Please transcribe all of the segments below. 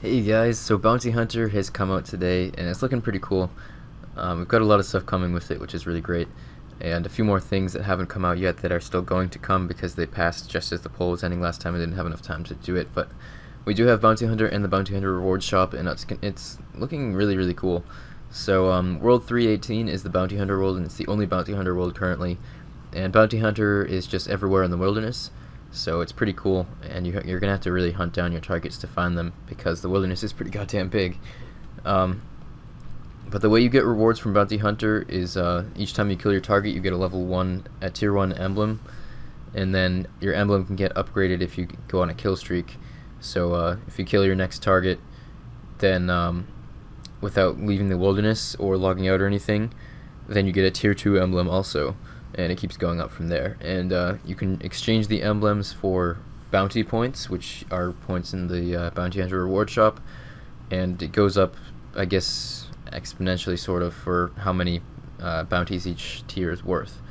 Hey guys, so Bounty Hunter has come out today and it's looking pretty cool. We've got a lot of stuff coming with it, which is really great, and a few more things that haven't come out yet that are still going to come because they passed just as the poll was ending last time. I didn't have enough time to do it, but we do have Bounty Hunter and the Bounty Hunter Rewards Shop, and it's looking really cool. So World 318 is the Bounty Hunter world, and it's the only Bounty Hunter world currently, and Bounty Hunter is just everywhere in the wilderness. So it's pretty cool, and you're gonna have to really hunt down your targets to find them because the wilderness is pretty goddamn big. But the way you get rewards from Bounty Hunter is each time you kill your target, you get a level 1, a tier 1 emblem, and then your emblem can get upgraded if you go on a kill streak. So if you kill your next target, then without leaving the wilderness or logging out or anything, then you get a tier 2 emblem also. And it keeps going up from there, and you can exchange the emblems for bounty points, which are points in the Bounty Hunter reward shop, and it goes up, I guess, exponentially sort of for how many bounties each tier is worth.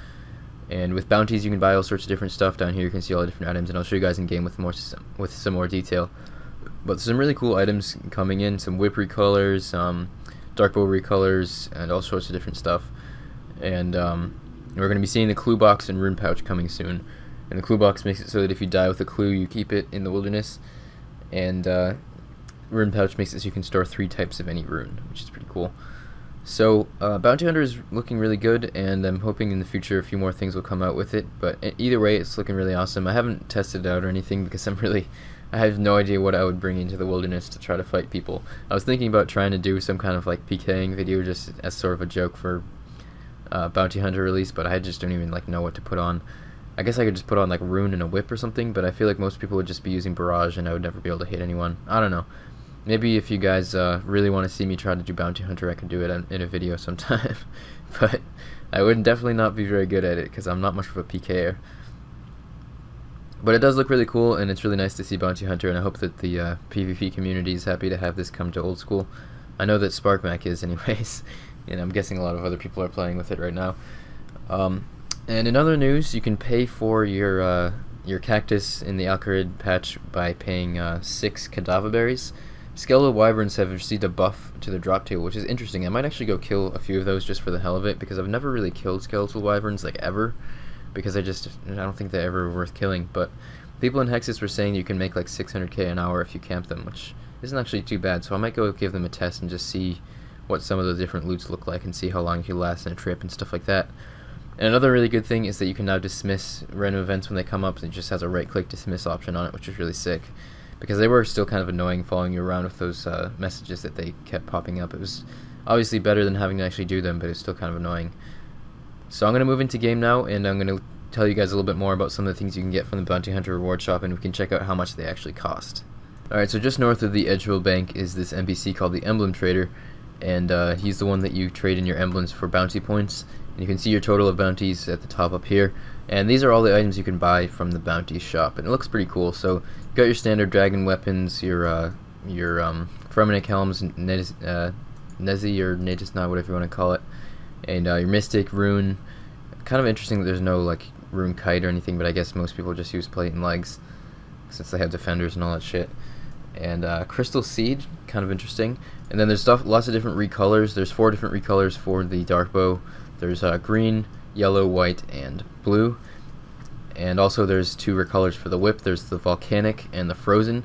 And with bounties you can buy all sorts of different stuff. Down here you can see all the different items, and I'll show you guys in game with some more detail. But some really cool items coming in, some whip recolors, dark bow recolors, and all sorts of different stuff. And we're going to be seeing the clue box and rune pouch coming soon. And the clue box makes it so that if you die with a clue, you keep it in the wilderness. And rune pouch makes it so you can store 3 types of any rune, which is pretty cool. So Bounty Hunter is looking really good, and I'm hoping in the future a few more things will come out with it. But either way, it's looking really awesome. I haven't tested it out or anything because I have no idea what I would bring into the wilderness to try to fight people. I was thinking about trying to do some kind of like PKing video just as sort of a joke for Bounty Hunter release, but I just don't even know what to put on. I guess I could just put on like rune and a whip or something, but I feel like most people would just be using barrage and I would never be able to hit anyone. I don't know. Maybe if you guys really want to see me try to do Bounty Hunter, I can do it in a video sometime. But I would definitely not be very good at it because I'm not much of a PKer. But it does look really cool, and it's really nice to see Bounty Hunter, and I hope that the PvP community is happy to have this come to old school. I know that SparkMac is anyways. And I'm guessing a lot of other people are playing with it right now. And in other news, you can pay for your cactus in the Alcarid patch by paying 6 Kadava berries. Skeletal wyverns have received a buff to their drop table, which is interesting. I might actually go kill a few of those just for the hell of it, because I've never really killed skeletal wyverns like ever, because I don't think they're ever worth killing. But people in Hexus were saying you can make like 600k an hour if you camp them, which isn't actually too bad. So I might go give them a test and just see what some of the different loots look like and see how long you can last in a trip and stuff like that. And another really good thing is that you can now dismiss random events when they come up. It just has a right-click dismiss option on it, which is really sick, because they were still kind of annoying following you around with those messages that they kept popping up. It was obviously better than having to actually do them, but it's still kind of annoying. So I'm going to move into game now, and I'm going to tell you guys a little bit more about some of the things you can get from the Bounty Hunter reward shop, and we can check out how much they actually cost. Alright, so just north of the Edgeville Bank is this NPC called the Emblem Trader, and he's the one that you trade in your emblems for bounty points. And you can see your total of bounties at the top up here, and these are all the items you can buy from the bounty shop, and it looks pretty cool. So you've got your standard dragon weapons, your Fremenic helms, Nezi or Nagisna, whatever you want to call it, and your mystic rune. Kind of interesting that there's no like rune kite or anything, but I guess most people just use plate and legs since they have defenders and all that shit. And crystal seed, kind of interesting. And then there's lots of different recolors. There's 4 different recolors for the dark bow. There's green, yellow, white, and blue. And also there's 2 recolors for the whip. There's the volcanic and the frozen.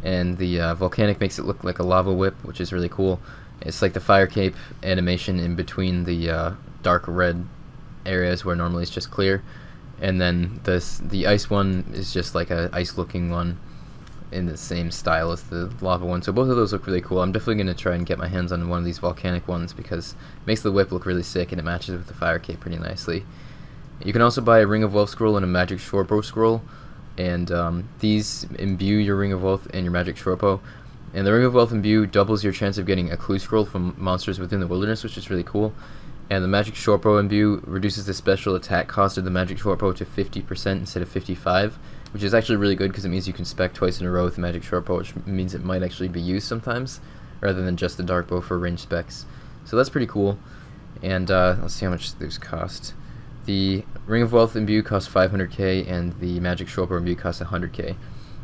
And the volcanic makes it look like a lava whip, which is really cool. It's like the fire cape animation in between the dark red areas where normally it's just clear. And then the ice one is just like a ice looking one in the same style as the lava one. So both of those look really cool. I'm definitely going to try and get my hands on one of these volcanic ones because it makes the whip look really sick and it matches with the fire cape pretty nicely. You can also buy a Ring of Wealth scroll and a Magic Shortbow scroll, and these imbue your Ring of Wealth and your Magic Shortbow. And the Ring of Wealth imbue doubles your chance of getting a clue scroll from monsters within the wilderness, which is really cool. And the Magic Shortbow imbue reduces the special attack cost of the Magic Shortbow to 50% instead of 55%, which is actually really good because it means you can spec twice in a row with the Magic Shortbow, which means it might actually be used sometimes, rather than just the dark bow for range specs. So that's pretty cool. And let's see how much those cost. The Ring of Wealth imbue costs 500k, and the Magic Shortbow imbue costs 100k.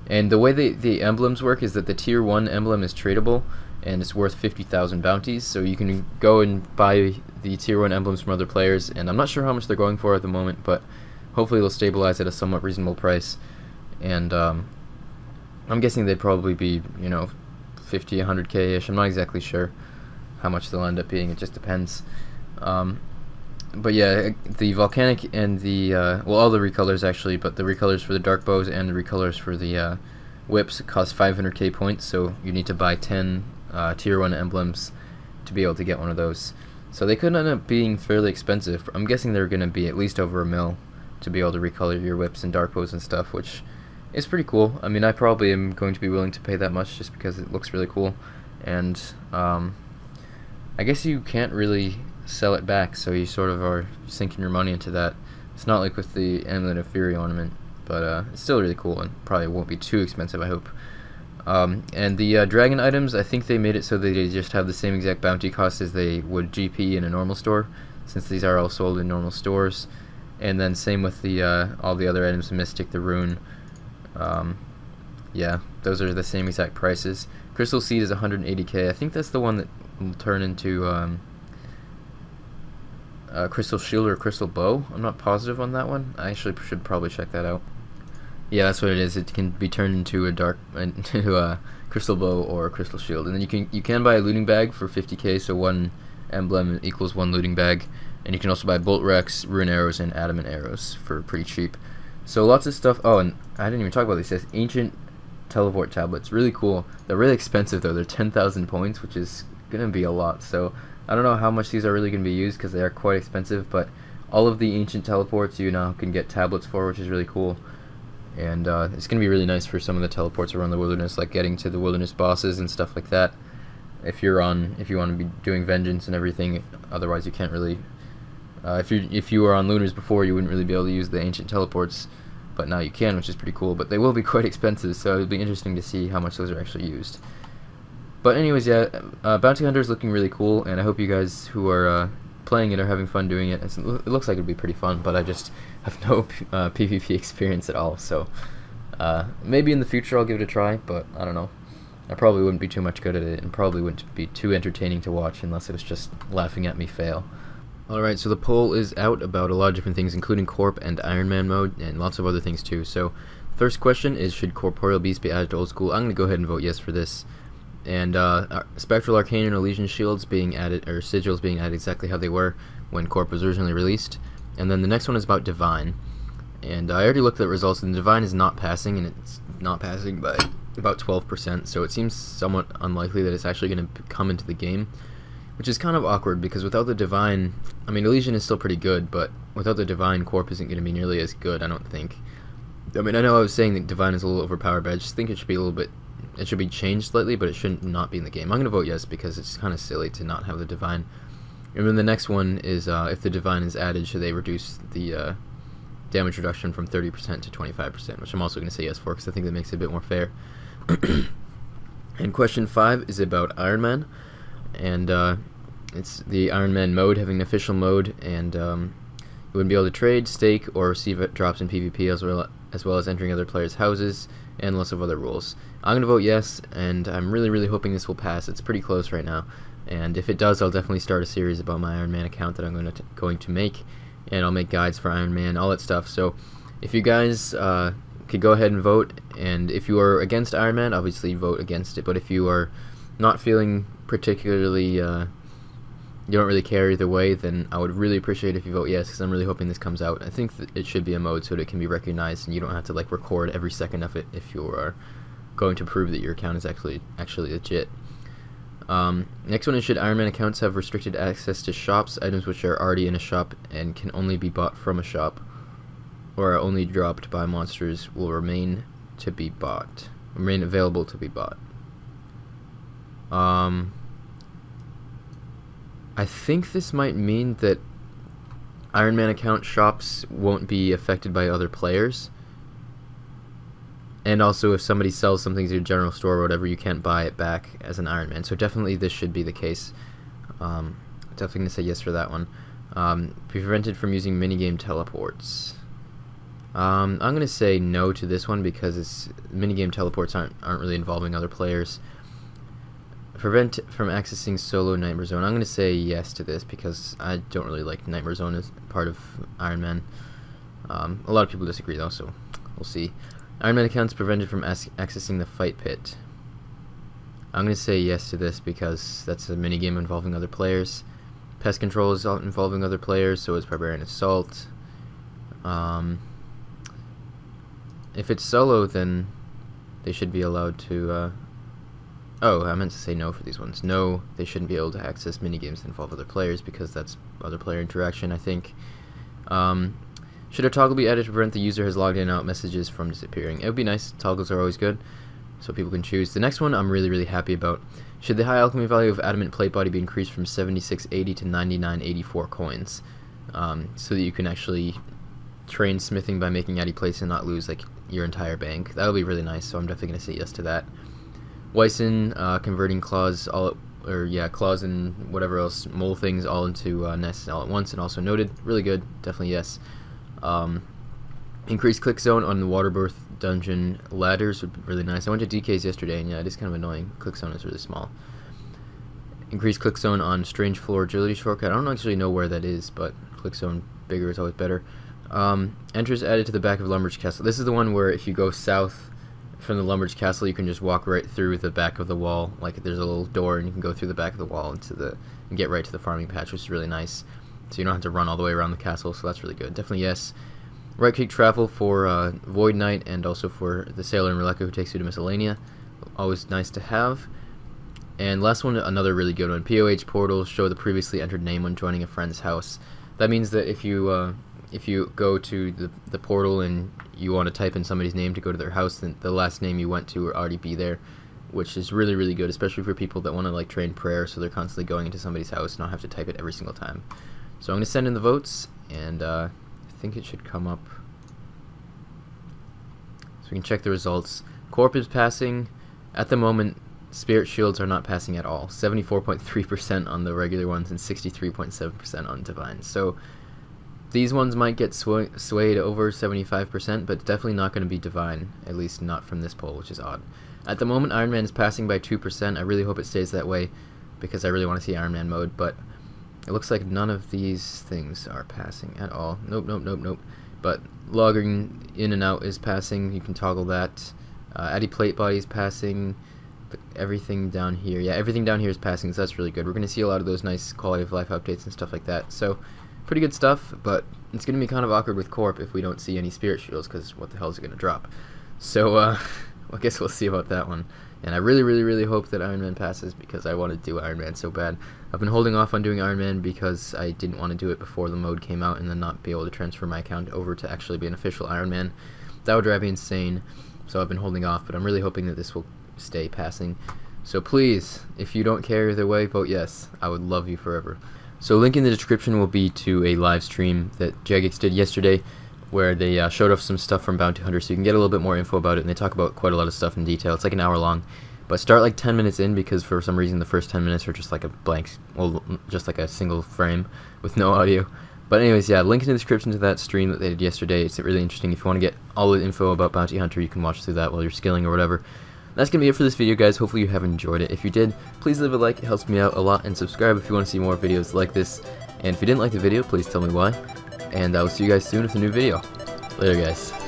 And the way the emblems work is that the tier 1 emblem is tradable, and it's worth 50,000 bounties, so you can go and buy the tier 1 emblems from other players, and I'm not sure how much they're going for at the moment, but hopefully they'll stabilize at a somewhat reasonable price. And I'm guessing they'd probably be, you know, 50, 100k-ish. I'm not exactly sure how much they'll end up being, it just depends. But yeah, the volcanic and the, well, all the recolors actually, but the recolors for the dark bows and the recolors for the whips cost 500k points, so you need to buy 10 tier 1 emblems to be able to get one of those. So they could end up being fairly expensive. I'm guessing they're going to be at least over $1 mil to be able to recolor your whips and dark bows and stuff, which is pretty cool. I mean, I probably am going to be willing to pay that much just because it looks really cool. And I guess you can't really sell it back, so you sort of are sinking your money into that. It's not like with the Amulet of Fury ornament, but it's still really cool and probably won't be too expensive, I hope. And the dragon items, I think they made it so that they just have the same exact bounty cost as they would GP in a normal store, since these are all sold in normal stores. And then same with the all the other items, the Mystic, the Rune. Yeah, those are the same exact prices. Crystal Seed is 180k. I think that's the one that will turn into Crystal Shield or Crystal Bow. I'm not positive on that one. I actually should probably check that out. Yeah, that's what it is. It can be turned into a Crystal Bow or a Crystal Shield, and then you can buy a looting bag for 50k. So one emblem equals one looting bag, and you can also buy Bolt Rex, Rune Arrows, and Adamant Arrows for pretty cheap. So lots of stuff. Oh, and I didn't even talk about these. It says Ancient Teleport Tablets. Really cool. They're really expensive though. They're 10,000 points, which is gonna be a lot. So I don't know how much these are really going to be used because they are quite expensive, but all of the ancient teleports you now can get tablets for, which is really cool. And it's going to be really nice for some of the teleports around the wilderness, like getting to the wilderness bosses and stuff like that. If you want to be doing vengeance and everything, otherwise you can't really. If you were on Lunars before, you wouldn't really be able to use the ancient teleports, but now you can, which is pretty cool. But they will be quite expensive, so it'll be interesting to see how much those are actually used. But anyways, yeah, Bounty Hunter is looking really cool, and I hope you guys who are playing it are having fun doing it. It looks like it'd be pretty fun, but I just have no PvP experience at all, so maybe in the future I'll give it a try, but I don't know. I probably wouldn't be too much good at it, and probably wouldn't be too entertaining to watch unless it was just laughing at me fail. Alright, so the poll is out about a lot of different things, including Corp and Ironman mode, and lots of other things too. So, first question is, should Corporeal Beasts be added to Old School? I'm going to go ahead and vote yes for this. And Spectral Arcane and Elysian Shields being added, or Sigils being added exactly how they were when Corp was originally released. And then the next one is about Divine. And I already looked at the results, and Divine is not passing, and it's not passing by about 12%, so it seems somewhat unlikely that it's actually going to come into the game, which is kind of awkward, because without the Divine, I mean, Elysian is still pretty good, but without the Divine, Corp isn't going to be nearly as good, I don't think. I mean, I know I was saying that Divine is a little overpowered, but I just think it should be a little bit, it should be changed slightly, but it shouldn't not be in the game. I'm going to vote yes, because it's kind of silly to not have the Divine. And then the next one is, if the Divine is added, should they reduce the damage reduction from 30% to 25%, which I'm also going to say yes for, because I think that makes it a bit more fair. And question 5 is about Ironman, and it's the Ironman mode, having an official mode, and you wouldn't be able to trade, stake, or receive drops in PvP, as well as entering other players' houses, and lots of other rules. I'm going to vote yes, and I'm really hoping this will pass. It's pretty close right now, and if it does, I'll definitely start a series about my Ironman account that I'm going to make, and I'll make guides for Ironman, all that stuff. So if you guys could go ahead and vote, and if you are against Ironman, obviously vote against it, but if you are not feeling particularly, you don't really care either way, then I would really appreciate if you vote yes, because I'm really hoping this comes out. I think that it should be a mode so that it can be recognized, and you don't have to like record every second of it if you are going to prove that your account is actually legit. Next one is, should Ironman accounts have restricted access to shops, items which are already in a shop and can only be bought from a shop, or are only dropped by monsters, will remain available to be bought. I think this might mean that Ironman account shops won't be affected by other players, and also if somebody sells something to a general store or whatever, you can't buy it back as an Ironman. So definitely this should be the case. Definitely going to say yes for that one. Be prevented from using minigame teleports. I'm gonna say no to this one because it's minigame teleports aren't really involving other players. Prevent from accessing solo Nightmare Zone. I'm gonna say yes to this because I don't really like Nightmare Zone as part of Ironman. A lot of people disagree though, so we'll see. Ironman accounts prevented from accessing the fight pit. I'm gonna say yes to this because that's a minigame involving other players. Pest control is involving other players, so is Barbarian Assault. If it's solo, then they should be allowed to. Oh, I meant to say no for these ones. No, they shouldn't be able to access minigames that involve other players because that's other player interaction, I think. Should a toggle be added to prevent the user has logged in and out messages from disappearing? It would be nice. Toggles are always good, so people can choose. The next one I'm really happy about. Should the high alchemy value of adamant plate body be increased from 7680 to 9984 coins, so that you can actually train smithing by making addy plates and not lose like your entire bank? That would be really nice, so I'm definitely going to say yes to that. Wyson, converting claws claws and whatever else, mole things all into nests all at once, and also noted. Really good, definitely yes. Increased click zone on the Waterbirth dungeon ladders would be really nice. I went to DK's yesterday, and yeah, it is kind of annoying. Click zone is really small. Increased click zone on Strange Floor agility shortcut. I don't actually know where that is, but click zone bigger is always better. Entrance added to the back of Lumbridge Castle. This is the one where if you go south from the Lumbridge Castle, you can just walk right through the back of the wall. Like there's a little door, and you can go through the back of the wall and get right to the farming patch, which is really nice. So you don't have to run all the way around the castle, so that's really good. Definitely yes. Right click travel for Void Knight and also for the Sailor and Releka who takes you to Miscellanea. Always nice to have. And last one, another really good one. POH portals show the previously entered name when joining a friend's house. That means that if you go to the portal and you want to type in somebody's name to go to their house, then the last name you went to will already be there, which is really good, especially for people that want to like train prayer, so they're constantly going into somebody's house and not have to type it every single time. So I'm going to send in the votes, and I think it should come up. So we can check the results. Corp is passing. At the moment, Spirit Shields are not passing at all. 74.3% on the regular ones and 63.7% on Divine. So these ones might get swayed over 75%, but definitely not going to be Divine, at least not from this poll, which is odd. At the moment, Iron Man is passing by 2%. I really hope it stays that way because I really want to see Iron Man mode, but it looks like none of these things are passing at all. Nope. But logging in and out is passing. You can toggle that. Addy plate body is passing. Everything down here, yeah, everything down here is passing, so that's really good. We're going to see a lot of those nice quality of life updates and stuff like that. So pretty good stuff, but it's going to be kind of awkward with Corp if we don't see any Spirit Shields, because what the hell is it going to drop? So I guess we'll see about that one. And I really hope that Iron Man passes because I want to do Iron Man so bad. I've been holding off on doing Iron Man because I didn't want to do it before the mode came out and then not be able to transfer my account over to actually be an official Iron Man. That would drive me insane, so I've been holding off, but I'm really hoping that this will stay passing. So please, if you don't care either way, vote yes. I would love you forever. So link in the description will be to a live stream that Jagex did yesterday, where they showed off some stuff from Bounty Hunter, so you can get a little bit more info about it, and they talk about quite a lot of stuff in detail. It's like an hour long, but start like 10 minutes in, because for some reason the first 10 minutes are just like a blank, well, just like a single frame with no audio. But anyways, yeah, link in the description to that stream that they did yesterday. It's really interesting. If you want to get all the info about Bounty Hunter, you can watch through that while you're skilling or whatever. That's going to be it for this video, guys. Hopefully you have enjoyed it. If you did, please leave a like. It helps me out a lot. And subscribe if you want to see more videos like this. And if you didn't like the video, please tell me why. And I will see you guys soon with a new video. Later, guys.